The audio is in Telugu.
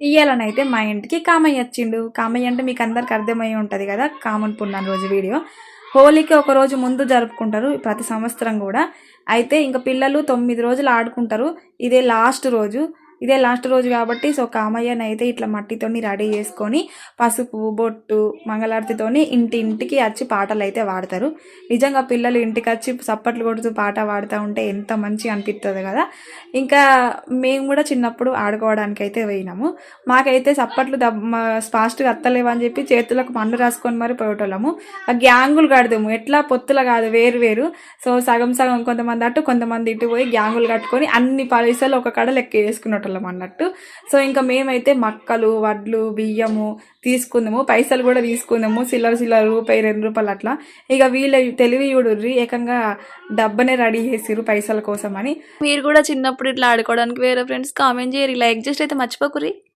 ఇయ్యాలనైతే మా ఇంటికి కామయ్య వచ్చిండు. కామయ్య అంటే మీకు అందరికి అర్థమయ్యే ఉంటది కదా! కామన్ పున్నాను రోజు వీడియో. హోలీకి ఒక రోజు ముందు జరుపుకుంటారు ప్రతి సంవత్సరం గూడా. అయితే ఇంక పిల్లలు 9 రోజులు ఆడుకుంటారు. ఇదే లాస్ట్ రోజు కాబట్టి సో, కామయ్యనైతే ఇట్లా మట్టితోని రెడీ చేసుకొని, పసుపు, బొట్టు, మంగళారతితోని ఇంటింటికి అచ్చి పాటలైతే పాడతారు. నిజంగా పిల్లలు ఇంటికచ్చి చప్పట్లు కొడుతూ పాట పాడుతా ఉంటే ఎంత మంచిగా అనిపిత్తదో కదా! ఇంకా మేము గూడా చిన్నప్పుడు ఆడుకోవడానికైతే పోయినాము. మాకైతే చప్పట్లు ఫాస్ట్‌గా అత్తలేవని చెప్పి చేతులకు మండు రాసుకొని మరి పోయేటోళ్ళము. ఆ గ్యాంగులు కడదాము. ఎట్లా పొత్తుల కాదు వేరు వేరు. సో, సగం సగం కొంతమంది అటు, కొంతమంది ఇటు పోయి గ్యాంగులు కట్టుకొని అన్ని పైసలు ఒక కాడ లెక్క వేసుకునేటోళ్ళం అన్నట్టు. సో, ఇంకా మేమైతే మక్కలు, వడ్లు, బియ్యము తీసుకుందాము. పైసలు కూడా తీసుకుందాము. చిల్లర చిల్లర రూపాయి, ₹2 అట్లా. ఇక వీళ్ళ తెలివి చూడుర్రి ఏకంగా డబ్బనే రెడీ చేసిర్రు పైసల కోసమని. మీరు కూడా చిన్నప్పుడు ఇట్లా ఆడుకోవడానికి వేరే ఫ్రెండ్స్ కామెంట్ చేయరు. లైక్ జస్ట్ అయితే మర్చిపోకుర్రి.